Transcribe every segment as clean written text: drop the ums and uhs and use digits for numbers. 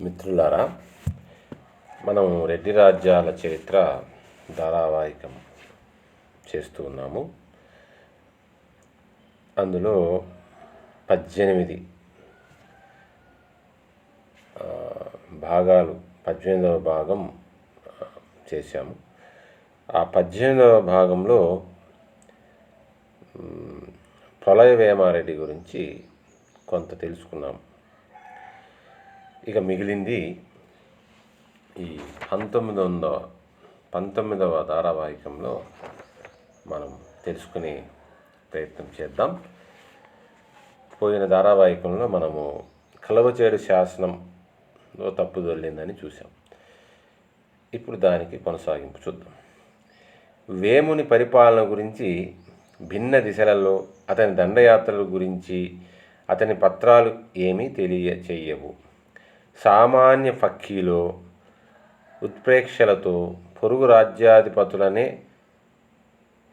మిత్రులారా, మనం రెడ్డి రాజ్యాల చరిత్ర ధారావాహికం చేస్తూ ఉన్నాము. అందులో 18 భాగాలు, 18వ భాగం చేశాము. ఆ 18వ భాగంలో ప్రళయ వేమారెడ్డి గురించి కొంత తెలుసుకున్నాము. ఇక మిగిలింది ఈ 19వ ధారావాహికంలో మనం తెలుసుకునే ప్రయత్నం చేద్దాం. పోయిన ధారావాహికంలో మనము కలవచేడు శాసనంలో తప్పు దొల్లిందని చూసాం. ఇప్పుడు దానికి కొనసాగింపు చూద్దాం. వేముని పరిపాలన గురించి భిన్న దిశలలో అతని దండయాత్రల గురించి అతని పత్రాలు ఏమీ తెలియచేయవు. సామాన్య ఫక్కీలో ఉత్ప్రేక్షలతో పొరుగు రాజ్యాధిపతులనే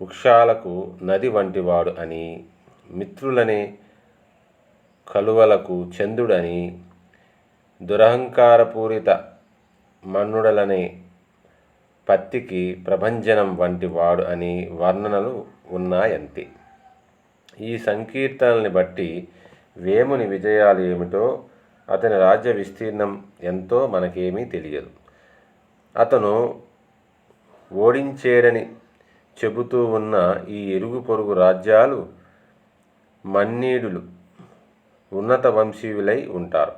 వృక్షాలకు నది వంటివాడు అని, మిత్రులనే కలువలకు చంద్రుడని, దురహంకారపూరిత మన్నుడలనే పత్తికి ప్రభంజనం వంటి వాడు అని వర్ణనలు ఉన్నాయంతే. ఈ సంకీర్తనల్ని బట్టి వేముని విజయాలు ఏమిటో, అతని రాజ్య విస్తీర్ణం ఎంతో మనకేమీ తెలియదు. అతను ఓడించేడని చెబుతూ ఉన్న ఈ ఇరుగు పొరుగు రాజ్యాలు మన్నీడులు ఉన్నత వంశీయులై ఉంటారు.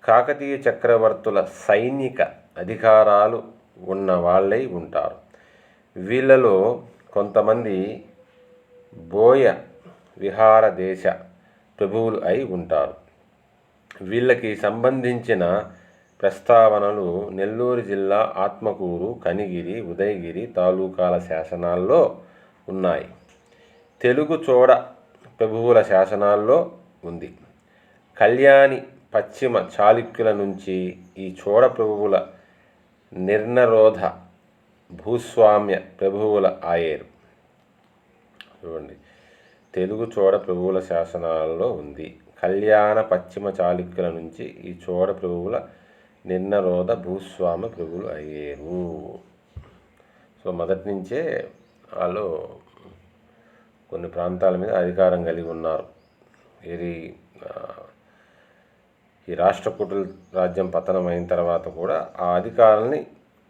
కాకతీయ చక్రవర్తుల సైనిక అధికారాలు ఉన్న వాళ్ళై ఉంటారు. వీళ్ళలో కొంతమంది బోయ విహార దేశ ప్రభువులు అయి ఉంటారు. వీళ్ళకి సంబంధించిన ప్రస్తావనలు నెల్లూరు జిల్లా ఆత్మకూరు, కనిగిరి, ఉదయగిరి తాలూకాల శాసనాల్లో ఉన్నాయి. తెలుగు చోడ ప్రభువుల శాసనాల్లో ఉంది. కళ్యాణి పశ్చిమ చాళుక్యుల నుంచి ఈ చోడ ప్రభువుల నిర్నరోధ భూస్వామ్య ప్రభువుల ఆయేరు. చూడండి, తెలుగు చోడ ప్రభువుల శాసనాలలో ఉంది. కళ్యాణ పశ్చిమ చాళుక్యుల నుంచి ఈ చోడ ప్రభువుల నిర్నరోధ భూస్వామ్య ప్రభువులు అయ్యేరు. సో మొదటి నుంచే వాళ్ళు కొన్ని ప్రాంతాల మీద అధికారం కలిగి ఉన్నారు. ఇది ఈ రాష్ట్రకూటుల రాజ్యం పతనం అయిన తర్వాత కూడా ఆ అధికారాన్ని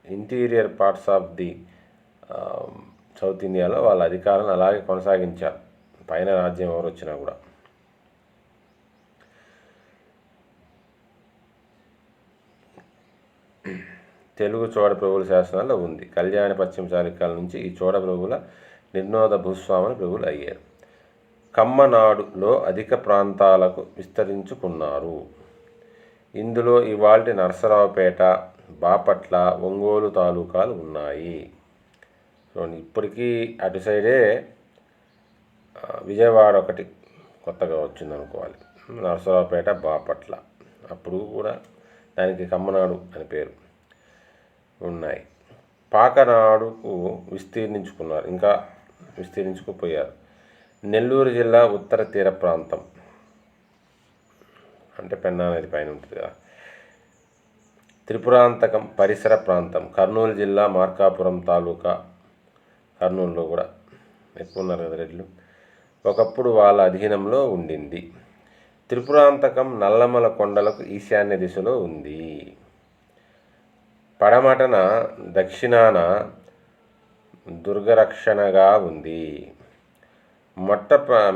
interior parts of the south ఇండియాలో వాళ్ళ అధికారాన్ని అలాగే కొనసాగించారు, పైన రాజ్యం ఎవరు వచ్చినా కూడా. తెలుగు చోడ ప్రభువుల శాసనాల్లో ఉంది. కళ్యాణ పశ్చిమ చాళుక్యాల నుంచి ఈ చోడ ప్రభువుల నిర్నోద భూస్వాముల ప్రభువులు అయ్యారు. కమ్మనాడులో అధిక ప్రాంతాలకు విస్తరించుకున్నారు. ఇందులో ఇవాల్టి నరసరావుపేట, బాపట్ల, ఒంగోలు తాలూకాలు ఉన్నాయి. చూడండి, ఇప్పటికీ అటు సైడే విజయవాడ ఒకటి కొత్తగా వచ్చిందనుకోవాలి, నరసరావుపేట, బాపట్ల. అప్పుడు కూడా దానికి కమ్మనాడు అని పేరు ఉన్నాయి. పాకనాడుకు విస్తీర్ణించుకున్నారు, ఇంకా విస్తీర్ణించుకుపోయారు. నెల్లూరు జిల్లా ఉత్తర తీర ప్రాంతం, అంటే పెన్నా నది పైన ఉంటుంది కదా. త్రిపురాంతకం పరిసర ప్రాంతం, కర్నూలు జిల్లా మార్కాపురం తాలూకా, కర్నూలులో కూడా ఎక్కువ ఉన్నారు కదా రెడ్లు, ఒకప్పుడు వాళ్ళ అధీనంలో ఉండింది. త్రిపురాంతకం నల్లమల కొండలకు ఈశాన్య దిశలో ఉంది. పడమటన దక్షిణాన దుర్గరక్షణగా ఉంది.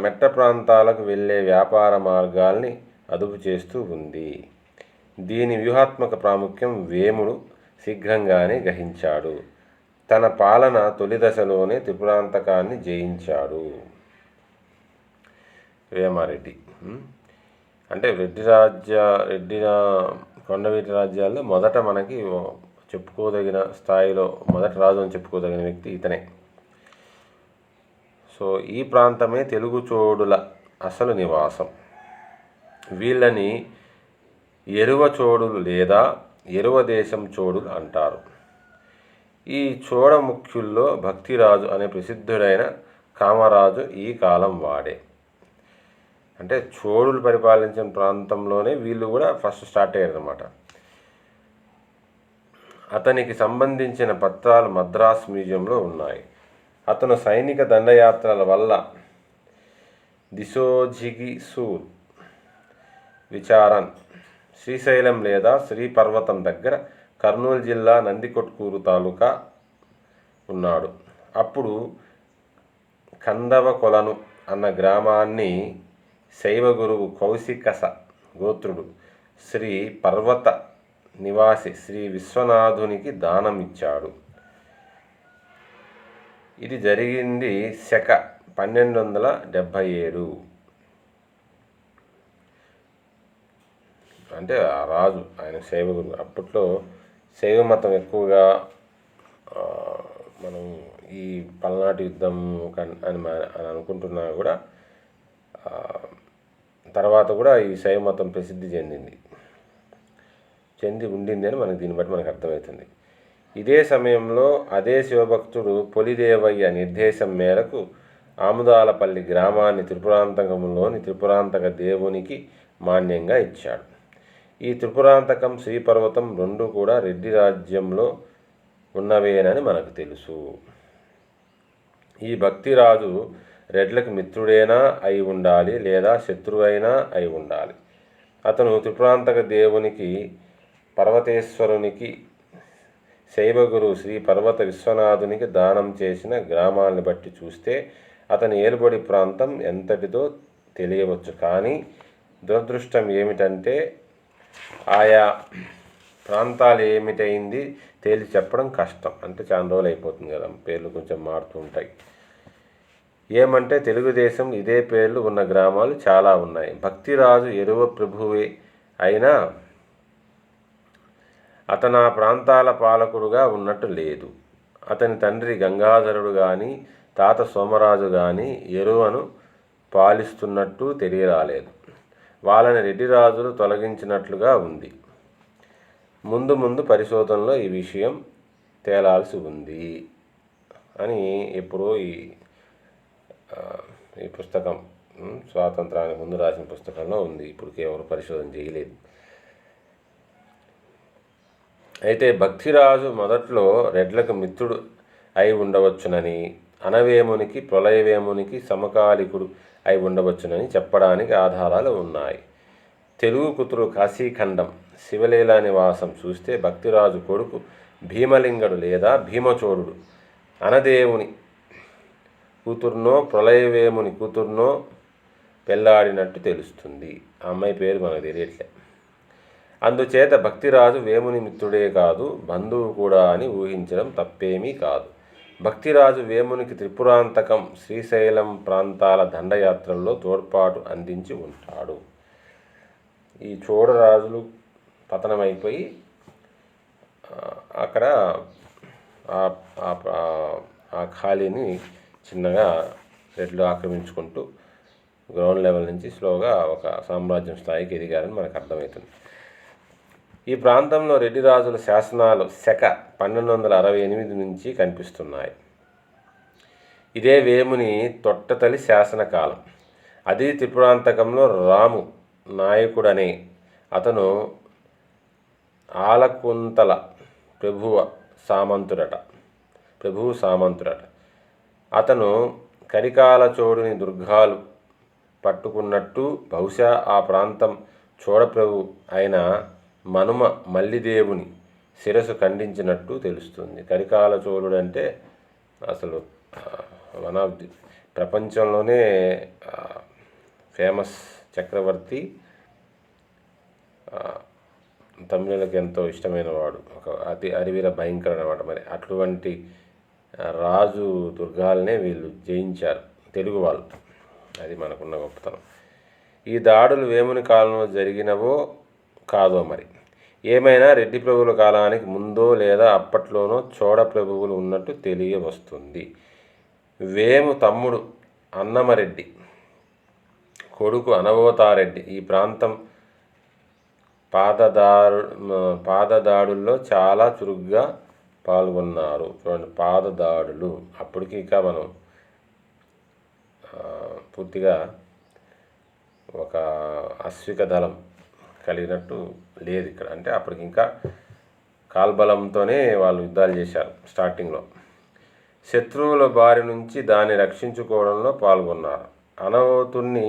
మెట్ట ప్రాంతాలకు వెళ్ళే వ్యాపార మార్గాల్ని అదుపు చేస్తూ ఉంది. దీని వ్యూహాత్మక ప్రాముఖ్యం వేముడు శీఘ్రంగానే గ్రహించాడు. తన పాలన తొలి దశలోనే త్రిపురాంతకాన్ని జయించాడు. వేమారెడ్డి అంటే కొండవీటి రాజ్యాల్లో మొదట మనకి చెప్పుకోదగిన స్థాయిలో మొదటి రాజు అని చెప్పుకోదగిన వ్యక్తి ఇతనే. సో ఈ ప్రాంతమే తెలుగు చోడుల అసలు నివాసం. వీళ్ళని ఎరువ చోడులు లేదా ఎరువ దేశం చోడులు అంటారు. ఈ చోడ ముఖ్యుల్లో భక్తిరాజు అనే ప్రసిద్ధుడైన కామరాజు ఈ కాలం వాడే. అంటే చోళులు పరిపాలించిన ప్రాంతంలోనే వీళ్ళు కూడా ఫస్ట్ స్టార్ట్ అయ్యారు అన్నమాట. అతనికి సంబంధించిన పత్రాలు మద్రాస్ మ్యూజియంలో ఉన్నాయి. అతను సైనిక దండయాత్రల వల్ల దిశోజిగిసూర్, విచారన్, శ్రీశైలం లేదా శ్రీపర్వతం దగ్గర కర్నూలు జిల్లా నందికొట్కూరు తాలూకా ఉన్నాడు. అప్పుడు కందవకొలను అన్న గ్రామాన్ని శైవ గురువు కౌశికస గోత్రుడు శ్రీ పర్వత నివాసి శ్రీ విశ్వనాథునికి దానం ఇచ్చాడు. ఇది జరిగింది శక 1277. అంటే ఆ రాజు ఆయన శైవ గురువు. అప్పట్లో శైవ మతం ఎక్కువగా మనం ఈ పల్నాటి యుద్ధం అని అనుకుంటున్నా కూడా తర్వాత కూడా ఈ శైవ మతం ప్రసిద్ధి చెంది ఉండింది అని మనకు దీన్ని బట్టి మనకు అర్థమవుతుంది. ఇదే సమయంలో అదే శివభక్తుడు పొలిదేవయ్య నిర్దేశం మేరకు ఆముదాలపల్లి గ్రామాన్ని త్రిపురాంతకంలోని త్రిపురాంతక దేవునికి మాన్యంగా ఇచ్చాడు. ఈ త్రిపురాంతకం శ్రీపర్వతం రెండు కూడా రెడ్డి రాజ్యంలో ఉన్నవేనని మనకు తెలుసు. ఈ భక్తిరాజు రెడ్లకు మిత్రుడైనా అయి ఉండాలి లేదా శత్రువైనా అయి ఉండాలి. అతను త్రిపురాంతక దేవునికి, పర్వతేశ్వరునికి, శైవగురు శ్రీ పర్వత విశ్వనాథునికి దానం చేసిన గ్రామాలను బట్టి చూస్తే అతని ఏలుబడి ప్రాంతం ఎంతటిదో తెలియవచ్చు. కానీ దురదృష్టం ఏమిటంటే ఆయా ప్రాంతాలు ఏమిటైంది తేల్చి చెప్పడం కష్టం. అంటే చాలా రోజులు అయిపోతుంది కదా, పేర్లు కొంచెం మారుతూ ఉంటాయి. ఏమంటే తెలుగుదేశం ఇదే పేర్లు ఉన్న గ్రామాలు చాలా ఉన్నాయి. భక్తిరాజు ఎరువ ప్రభువే అయినా అతను ఆ ప్రాంతాల పాలకుడుగా ఉన్నట్టు లేదు. అతని తండ్రి గంగాధరుడు కానీ తాత సోమరాజు కానీ ఎరువను పాలిస్తున్నట్టు తెలియరాలేదు. వాళ్ళని రెడ్డి రాజులు తొలగించినట్లుగా ఉంది. ముందు పరిశోధనలో ఈ విషయం తేలాల్సి ఉంది అని ఎప్పుడో ఈ పుస్తకం స్వాతంత్రానికి ముందు రాసిన పుస్తకంలో ఉంది. ఇప్పుడు కేవలం పరిశోధన చేయలేదు. అయితే భక్తిరాజు మొదట్లో రెడ్లకు మిత్రుడు అయి ఉండవచ్చునని, అనవేమునికి ప్రళయవేమునికి సమకాలికుడు అయి ఉండవచ్చునని చెప్పడానికి ఆధారాలు ఉన్నాయి. తెలుగు కుతురు కాశీఖండం శివలీలా నివాసం చూస్తే భక్తిరాజు కొడుకు భీమలింగడు లేదా భీమచోడుడు అనదేవుని కూతుర్నో ప్రళయవేముని కూతుర్నో పెళ్లాడినట్టు తెలుస్తుంది. ఆ అమ్మాయి పేరు మనకు తెలియట్లే. అందుచేత భక్తిరాజు వేముని మిత్రుడే కాదు, బంధువు కూడా అని ఊహించడం తప్పేమీ కాదు. భక్తిరాజు వేమునికి త్రిపురాంతకం, శ్రీశైలం ప్రాంతాల దండయాత్రల్లో తోడ్పాటు అందించి ఉంటాడు. ఈ చోడరాజులు పతనమైపోయి అక్కడ ఆ ఖాళీని చిన్నగా రెడ్లు ఆక్రమించుకుంటూ గ్రౌండ్ లెవెల్ నుంచి స్లోగా ఒక సామ్రాజ్యం స్థాయికి ఎదిగారని మనకు అర్థమవుతుంది. ఈ ప్రాంతంలో రెడ్డి రాజుల శాసనాలు శక 1268 నుంచి కనిపిస్తున్నాయి. ఇదే వేముని తొట్టతలి శాసన కాలం. అది త్రిపురాంతకంలో రాము నాయకుడనే అతను ఆలకుంతల ప్రభువు సామంతుడట. అతను కరికాల చోడుని దుర్గాలు పట్టుకున్నట్టు, బహుశా ఆ ప్రాంతం చోడప్రభు అయిన మనుమ మల్లిదేవుని శిరస్సు ఖండించినట్టు తెలుస్తుంది. కరికాల చోళుడు అంటే అసలు వన్ ఆఫ్ ది ప్రపంచంలోనే ఫేమస్ చక్రవర్తి, తమిళులకు ఎంతో ఇష్టమైన వాడు, ఒక అతి అరివీర భయంకరుడు అనమాట. మరి అటువంటి రాజు దుర్గాలనే వీళ్ళు జయించారు తెలుగు వాళ్ళు. అది మనకున్న గొప్పతనం. ఈ దాడులు వేముని కాలంలో జరిగినవో కాదో మరి. ఏమైనా రెడ్డి ప్రభువుల కాలానికి ముందో లేదా అప్పట్లోనో చోడ ప్రభువులు ఉన్నట్టు తెలియవస్తుంది. వేము తమ్ముడు అన్నమరెడ్డి, కొడుకు అనవోతారెడ్డి ఈ ప్రాంతం పాదదాడుల్లో చాలా చురుగ్గా పాల్గొన్నారు. చూడండి, పాదదాడులు. అప్పటికి ఇంకా మనం పూర్తిగా ఒక అశ్విక దళం కలిగినట్టు లేదు ఇక్కడ. అంటే అప్పటికి ఇంకా కాల్బలంతోనే వాళ్ళు యుద్ధాలు చేశారు స్టార్టింగ్లో. శత్రువుల బారి నుంచి దాన్ని రక్షించుకోవడంలో పాల్గొన్నారు. అనవోతుని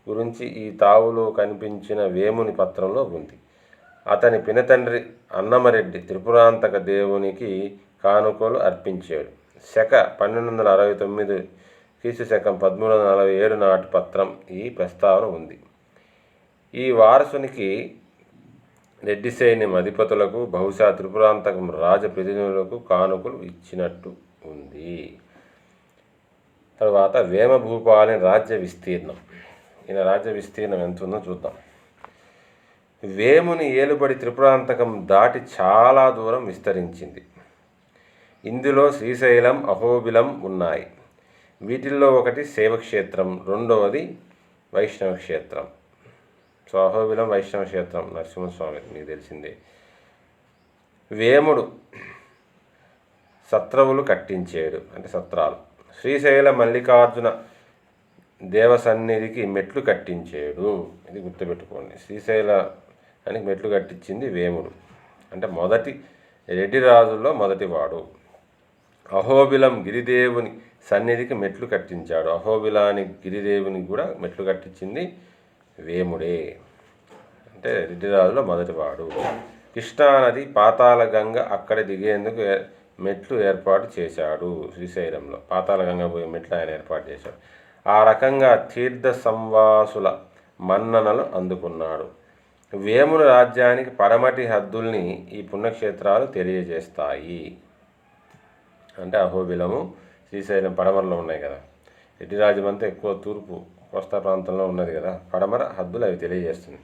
గురించి ఈ తావులో కనిపించిన వేముని పత్రంలో ఉంది. అతని పినతండ్రి అన్నమరెడ్డి త్రిపురాంతక దేవునికి కానుకలు అర్పించాడు. శక 1269 క్రీస్తు శకం 1347 నాటి పత్రం ఈ ప్రస్తావన ఉంది. ఈ వారసునికి రెడ్డి సైన్యం అధిపతులకు బహుశా త్రిపురాంతకం రాజప్రతినిధులకు కానుకలు ఇచ్చినట్టు ఉంది. తర్వాత వేమభూపాలని రాజ్య విస్తీర్ణం. ఈయన రాజ్య విస్తీర్ణం ఎంత ఉందో చూద్దాం. వేముని ఏలుబడి త్రిపురాంతకం దాటి చాలా దూరం విస్తరించింది. ఇందులో శ్రీశైలం, అహోబిలం ఉన్నాయి. వీటిల్లో ఒకటి శైవక్షేత్రం, రెండవది వైష్ణవ క్షేత్రం. సో అహోబిలం వైష్ణవ క్షేత్రం నరసింహస్వామి మీకు తెలిసిందే. వేముడు సత్రవులు కట్టించాడు, అంటే సత్రాలు. శ్రీశైల మల్లికార్జున దేవసన్నిధికి మెట్లు కట్టించాడు. ఇది గుర్తుపెట్టుకోండి. శ్రీశైలానికి మెట్లు కట్టించింది వేముడు, అంటే మొదటి రెడ్డి రాజుల్లో మొదటివాడు. అహోబిలం గిరిదేవుని సన్నిధికి మెట్లు కట్టించాడు. అహోబిలానికి గిరిదేవునికి కూడా మెట్లు కట్టించింది వేముడే, అంటే రెడ్డి రాజులో మొదటివాడు. కృష్ణానది పాతాళగంగ అక్కడ దిగేందుకు మెట్లు ఏర్పాటు చేశాడు. శ్రీశైలంలో పాతాళగంగ పోయే మెట్లు ఆయన ఏర్పాటు చేశాడు. ఆ రకంగా తీర్థ సంవాసుల మన్ననలు అందుకున్నాడు. వేముని రాజ్యానికి పడమటి హద్దుల్ని ఈ పుణ్యక్షేత్రాలు తెలియజేస్తాయి. అంటే అహోబిలము, శ్రీశైలం పడమరలో ఉన్నాయి కదా. రెడ్డి రాజ్యం అంతా ఎక్కువ తూర్పు కోస్తా ప్రాంతంలో ఉన్నది కదా, పడమర హద్దులు అవి తెలియజేస్తుంది.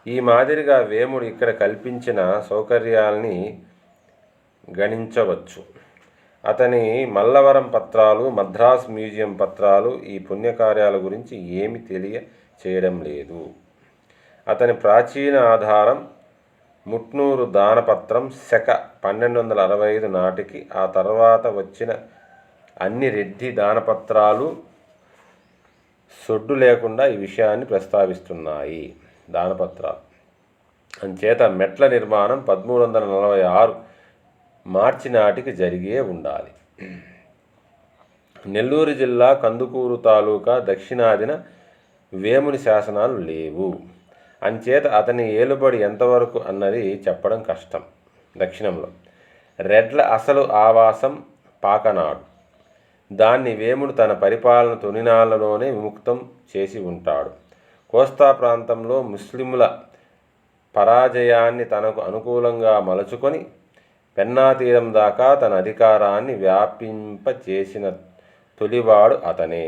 ఈ మాదిరిగా వేముడు ఇక్కడ కల్పించిన సౌకర్యాల్ని గణించవచ్చు. అతని మల్లవరం పత్రాలు, మద్రాస్ మ్యూజియం పత్రాలు ఈ పుణ్యకార్యాల గురించి ఏమి తెలియచేయడం లేదు. అతని ప్రాచీన ఆధారం ముట్నూరు దానపత్రం శక 1265 నాటికి. ఆ తర్వాత వచ్చిన అన్ని రెడ్డి దానపత్రాలు సొడ్డు లేకుండా ఈ విషయాన్ని ప్రస్తావిస్తున్నాయి. దానపత్రాలు అంచేత మెట్ల నిర్మాణం 1346 మార్చి నాటికి జరిగే ఉండాలి. నెల్లూరు జిల్లా కందుకూరు తాలూకా దక్షిణాదిన వేముని శాసనాలు లేవు. అంచేత అతని ఏలుబడి ఎంతవరకు అన్నది చెప్పడం కష్టం. దక్షిణంలో రెడ్ల అసలు ఆవాసం పాకనాడు. దాన్ని వేముడు తన పరిపాలన తొలినాళ్లలోనే విముక్తం చేసి ఉంటాడు. కోస్తా ప్రాంతంలో ముస్లిముల పరాజయాన్ని తనకు అనుకూలంగా మలుచుకొని పెన్నా తీరం దాకా తన అధికారాన్ని వ్యాపింపచేసిన తొలివాడు అతనే.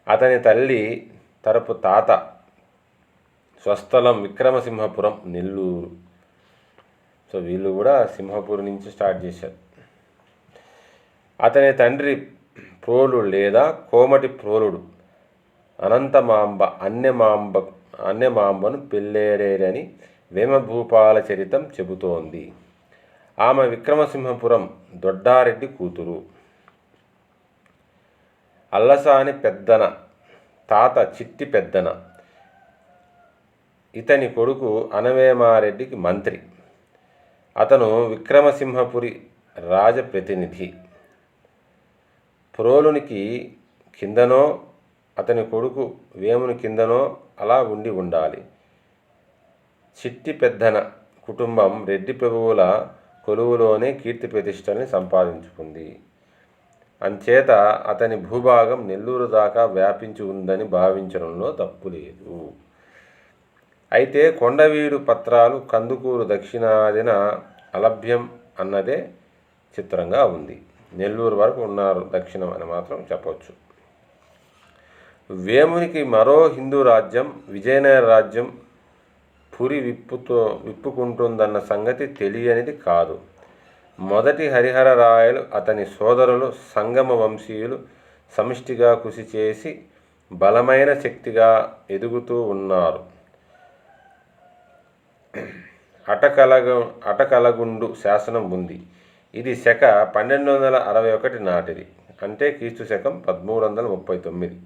అతని తల్లి తరపు తాత స్వస్థలం విక్రమసింహపురం, నెల్లూరు. సో వీళ్ళు కూడా సింహపురం నుంచి స్టార్ట్ చేశారు. అతని తండ్రి ప్రోలు లేదా కోమటి ప్రోలుడు అనంతమాంబ అన్యమాంబను పెళ్ళేరేరని వేమభూపాల చరితం చెబుతోంది. ఆమె విక్రమసింహపురం దొడ్డారెడ్డి కూతురు. అల్లసాని పెద్దన తాత చిట్టి పెద్దన. ఇతని కొడుకు అనవేమారెడ్డికి మంత్రి. అతను విక్రమసింహపురి రాజప్రతినిధి. ప్రోలునికి కిందనో అతని కొడుకు వేముని కిందనో అలా ఉండాలి. చిట్టి పెద్దన కుటుంబం రెడ్డి ప్రభువుల కొలువులోనే కీర్తి ప్రతిష్టల్ని సంపాదించుకుంది. అంచేత అతని భూభాగం నెల్లూరు దాకా వ్యాపించి ఉందని భావించడంలో తప్పు లేదు. అయితే కొండవీడు పత్రాలు కందుకూరు దక్షిణాదిన అలభ్యం అన్నదే చిత్రంగా ఉంది. నెల్లూరు వరకు ఉన్నారు దక్షిణం అని మాత్రం చెప్పవచ్చు. వేమునికి మరో హిందూ రాజ్యం విజయనగర రాజ్యం పురి విప్పుకుంటుందన్న సంగతి తెలియనిది కాదు. మొదటి హరిహర రాయలు అతని సోదరులు సంగమ వంశీయులు సమిష్టిగా కృషి చేసి బలమైన శక్తిగా ఎదుగుతూ ఉన్నారు. అటకలగుండు శాసనం ఉంది. ఇది శక 1261 నాటిది, అంటే క్రీస్తు శకం 1339.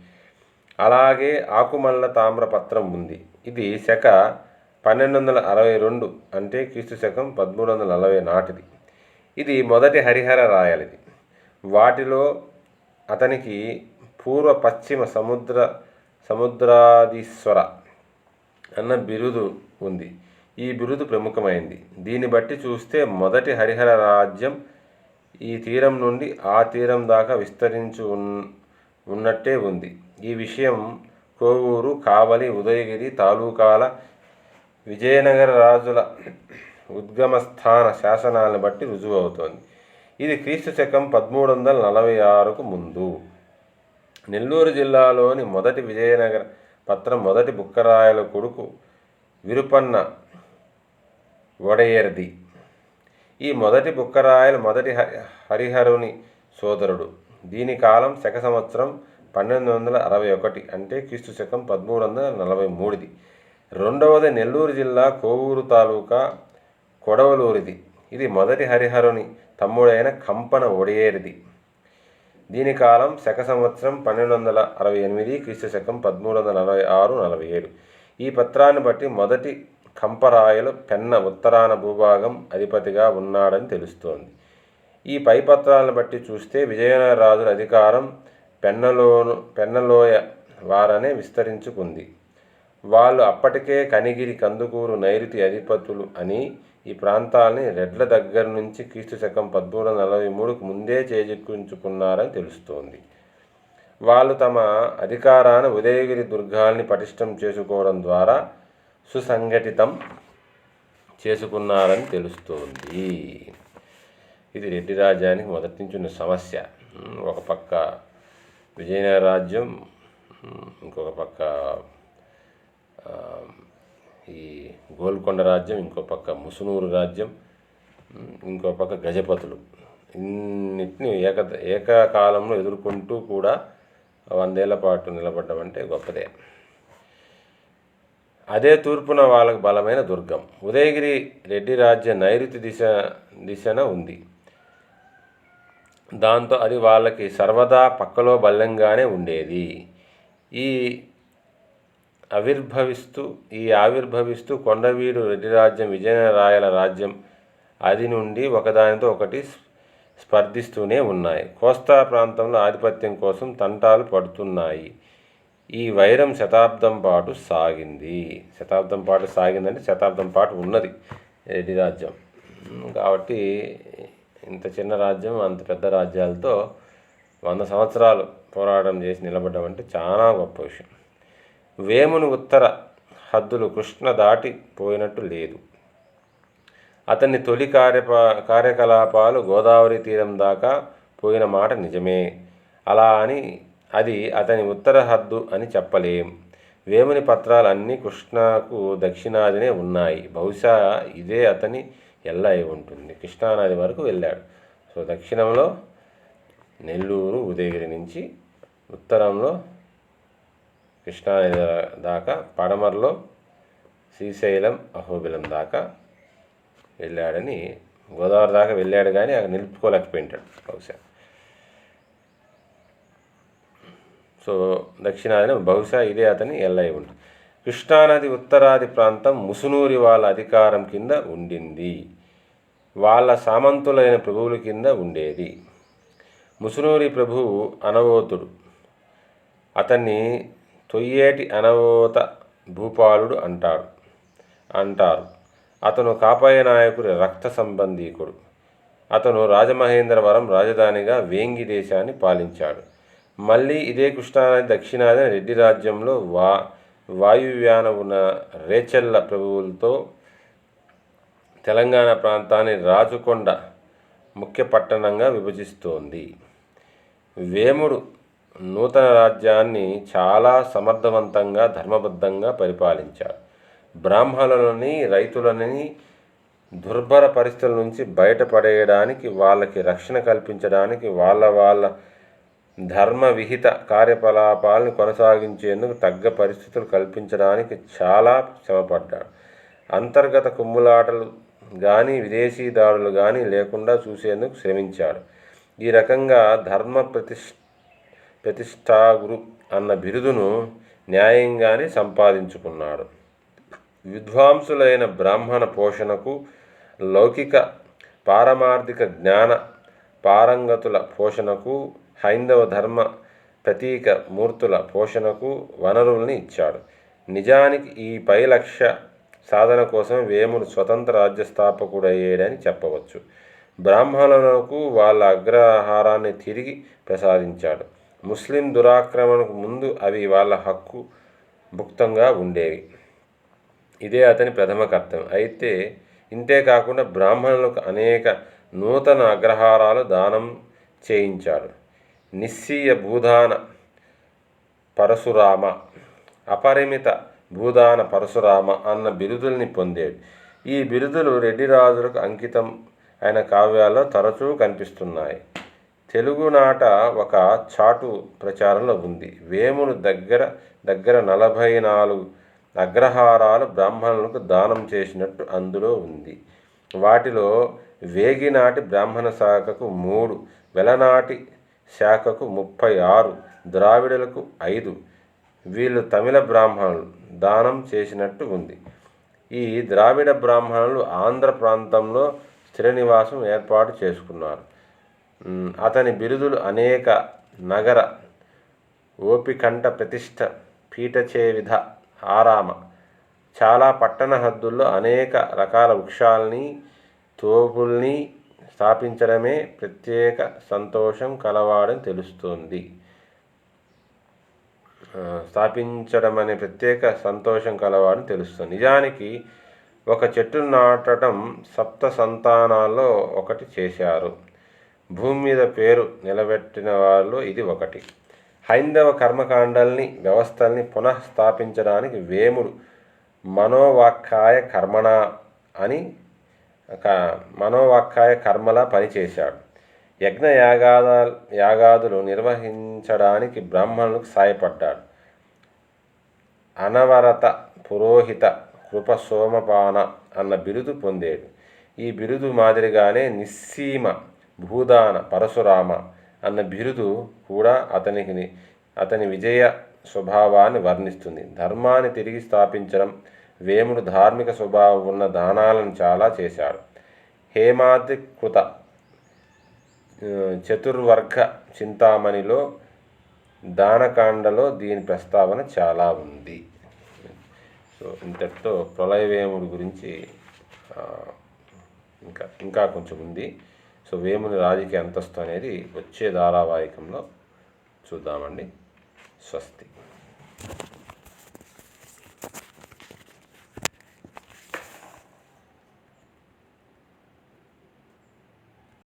అలాగే ఆకుమల్ల తామ్రపత్రం ఉంది. ఇది శక 1262 అంటే క్రీస్తు శకం 1340 నాటిది. ఇది మొదటి హరిహర రాయలది. వాటిలో అతనికి పూర్వ పశ్చిమ సముద్రాధీశ్వర అన్న బిరుదు ఉంది. ఈ బిరుదు ప్రముఖమైంది. దీన్ని బట్టి చూస్తే మొదటి హరిహర రాజ్యం ఈ తీరం నుండి ఆ తీరం దాకా విస్తరించి ఉన్నట్టే ఉంది. ఈ విషయం కోవూరు, కావలి, ఉదయగిరి తాలూకాల విజయనగర రాజుల ఉద్గమస్థాన శాసనాలను బట్టి రుజువు అవుతోంది. ఇది క్రీస్తు శకం 1346కు ముందు. నెల్లూరు జిల్లాలోని మొదటి విజయనగర పత్రం మొదటి బుక్కరాయల కొడుకు విరుపన్న ఒడయేర్ది. ఈ మొదటి బుక్కరాయలు మొదటి హరిహరుని సోదరుడు. దీని కాలం శక సంవత్సరం 1261 అంటే క్రీస్తు శకం 1343ది. రెండవది నెల్లూరు జిల్లా కోవూరు తాలూకా కొడవలూరిది. ఇది మొదటి హరిహరుని తమ్ముడైన కంపన ఒడయేరిది. దీని కాలం శక సంవత్సరం 1268 క్రీస్తు శకం 1346-47. ఈ పత్రాన్ని బట్టి మొదటి కంపరాయలు పెన్న ఉత్తరాన భూభాగం అధిపతిగా ఉన్నాడని తెలుస్తోంది. ఈ పై పత్రాలను బట్టి చూస్తే విజయనగర రాజుల అధికారం పెన్నలోయ వారనే విస్తరించుకుంది. వాళ్ళు అప్పటికే కనిగిరి, కందుకూరు, నైరుతి అధిపతులు అని ఈ ప్రాంతాలని రెడ్ల దగ్గర నుంచి క్రీస్తు శకం 1343కు ముందే చేజిక్కించుకున్నారని తెలుస్తోంది. వాళ్ళు తమ అధికారాన్ని ఉదయగిరి దుర్గాల్ని పటిష్టం చేసుకోవడం ద్వారా సుసంఘటితం చేసుకున్నారని తెలుస్తోంది. ఇది రెడ్డి రాజ్యానికి మొదటి నుంచి ఉన్న సమస్య. ఒక పక్క విజయనగర రాజ్యం, ఇంకొక పక్క ఈ గోల్కొండ రాజ్యం, ఇంకో పక్క ముసునూరు రాజ్యం, ఇంకో పక్క గజపతులు. ఇన్నిటిని ఏకకాలంలో ఎదుర్కొంటూ కూడా 100 ఏళ్ల పాటు నిలబడ్డమంటే గొప్పదే. అదే తూర్పున వాళ్ళకు బలమైన దుర్గం. ఉదయగిరి రెడ్డి రాజ్య నైరుతి దిశన ఉంది. దాంతో అది వాళ్ళకి సర్వదా పక్కలో బలంగానే ఉండేది. ఈ ఆవిర్భవిస్తూ కొండవీడు రెడ్డి రాజ్యం, విజయనగర రాయల రాజ్యం అది నుండి ఒకదానితో ఒకటి స్పర్ధిస్తూనే ఉన్నాయి. కోస్తా ప్రాంతంలో ఆధిపత్యం కోసం తంటాలు పడుతున్నాయి. ఈ వైరం శతాబ్దం పాటు సాగిందంటే శతాబ్దం పాటు ఉన్నది రెడ్డి రాజ్యం. కాబట్టి ఇంత చిన్న రాజ్యం అంత పెద్ద రాజ్యాలతో 100 సంవత్సరాలు పోరాటం చేసి నిలబడ్డం అంటే చాలా గొప్ప విషయం. వేముని ఉత్తర హద్దులు కృష్ణ దాటి పోయినట్టు లేదు. అతని తొలి కార్యకలాపాలు గోదావరి తీరం దాకా పోయిన మాట నిజమే. అలా అని అది అతని ఉత్తర హద్దు అని చెప్పలేం. వేముని పత్రాలు అన్నీ కృష్ణకు దక్షిణాదినే ఉన్నాయి. బహుశా ఇదే అతని ఎల్ల అయి ఉంటుంది. కృష్ణానది వరకు వెళ్ళాడు. సో దక్షిణంలో నెల్లూరు, ఉదయగిరి నుంచి, ఉత్తరంలో కృష్ణానది దాకా, పడమరలో శ్రీశైలం, అహోబిలం దాకా వెళ్ళాడని, గోదావరి దాకా వెళ్ళాడు కానీ అక్కడ నిలుపుకోలేకపోయింటాడు బహుశా. సో దక్షిణాదిన బహుశా ఇదే అతని ఎల్లై ఉంటుంది. కృష్ణానది ఉత్తరాది ప్రాంతం ముసునూరి వాళ్ళ అధికారం కింద ఉండింది. వాళ్ళ సామంతులైన ప్రభువుల కింద ఉండేది. ముసునూరి ప్రభువు అనవోతుడు. అతన్ని తొయ్యేటి అనవోత భూపాలుడు అంటారు. అతను కాపాయ నాయకుడి రక్త సంబంధీకుడు. అతను రాజమహేంద్రవరం రాజధానిగా వేంగి దేశాన్ని పాలించాడు. మళ్ళీ ఇదే కృష్ణానది దక్షిణాదిన రెడ్డి రాజ్యంలో వాయువ్యాన ఉన్న రేచెల్ల ప్రభువులతో తెలంగాణ ప్రాంతాన్ని రాచకొండ ముఖ్య పట్టణంగా విభజిస్తోంది. వేముడు నూతన రాజ్యాన్ని చాలా సమర్థవంతంగా, ధర్మబద్ధంగా పరిపాలించాడు. బ్రాహ్మణులని, రైతులని దుర్భర పరిస్థితుల నుంచి బయటపడేయడానికి, వాళ్ళకి రక్షణ కల్పించడానికి, వాళ్ళ ధర్మ విహిత కార్యకలాపాలను కొనసాగించేందుకు తగ్గ పరిస్థితులు కల్పించడానికి చాలా శ్రమపడ్డాడు. అంతర్గత కుమ్ములాటలు కానీ, విదేశీ దాడులు కానీ లేకుండా చూసేందుకు శ్రమించాడు. ఈ రకంగా ధర్మ ప్రతిష్ఠాగురు అన్న బిరుదును న్యాయంగానే సంపాదించుకున్నాడు. విద్వాంసులైన బ్రాహ్మణ పోషణకు, లౌకిక పారమార్థిక జ్ఞాన పారంగతుల పోషణకు, హైందవ ధర్మ ప్రతీక మూర్తుల పోషణకు వనరుల్ని ఇచ్చాడు. నిజానికి ఈ పై లక్ష్య సాధన కోసం వేముడు స్వతంత్ర రాజ్య స్థాపకుడయ్యాడని చెప్పవచ్చు. బ్రాహ్మణులకు వాళ్ళ అగ్రహారాన్ని తిరిగి ప్రసాదించాడు. ముస్లిం దురాక్రమణకు ముందు అవి వాళ్ళ హక్కు భుక్తంగా ఉండేవి. ఇదే అతని ప్రథమ కర్తవ్యం. అయితే ఇంతేకాకుండా బ్రాహ్మణులకు అనేక నూతన అగ్రహారాలు దానం చేయించాడు. నిస్సీయ భూదాన పరశురామ, అపరిమిత భూదాన పరశురామ అన్న బిరుదుల్ని పొందాడు. ఈ బిరుదులు రెడ్డి రాజులకు అంకితం అయిన కావ్యాల్లో తరచూ కనిపిస్తున్నాయి. తెలుగునాట ఒక చాటు ప్రచారంలో ఉంది. వేముడు దగ్గర 44 అగ్రహారాలు బ్రాహ్మణులకు దానం చేసినట్టు అందులో ఉంది. వాటిలో వేగినాటి బ్రాహ్మణ శాఖకు 3, వెలనాటి శాఖకు 36, ద్రావిడులకు 5, వీళ్ళు తమిళ బ్రాహ్మణులు దానం చేసినట్టు ఉంది. ఈ ద్రావిడ బ్రాహ్మణులు ఆంధ్ర ప్రాంతంలో స్థిర నివాసం ఏర్పాటు చేసుకున్నారు. అతని బిరుదులు అనేక నగర ఓపికంఠ ప్రతిష్ఠ పీఠచేవిధ ఆరామ, చాలా పట్టణ హద్దుల్లో అనేక రకాల వృక్షాల్ని తోపుల్ని స్థాపించడమే ప్రత్యేక సంతోషం కలవాడని తెలుస్తోంది. నిజానికి ఒక చెట్టును నాటడం సప్త సంతానాల్లో ఒకటి చేశారు. భూమి మీద పేరు నిలబెట్టిన వాళ్ళు ఇది ఒకటి. హైందవ కర్మకాండల్ని వ్యవస్థల్ని పునఃస్థాపించడానికి వేముడు మనోవాక్కాయ కర్మలా పనిచేశాడు. యజ్ఞ యాగాదులు నిర్వహించడానికి బ్రాహ్మణులకు సాయపడ్డాడు. అనవరత పురోహిత కృప సోమపాన అన్న బిరుదు పొందాడు. ఈ బిరుదు మాదిరిగానే నిస్సీమ భూదాన పరశురామ అన్న బిరుదు కూడా అతని విజయ స్వభావాన్ని వర్ణిస్తుంది. ధర్మాన్ని తిరిగి స్థాపించడం. వేముడు ధార్మిక స్వభావం ఉన్న దానాలను చాలా చేశాడు. హేమాద్రికృత చతుర్వర్గ చింతామణిలో దానకాండలో దీని ప్రస్తావన చాలా ఉంది. సో ఇంతటితో ప్రళయవేముడి గురించి ఇంకా కొంచెం ఉంది. సో వేముని రాజకీయ అంతస్తు అనేది వచ్చే ధారావాహికంలో చూద్దామండి. స్వస్తి.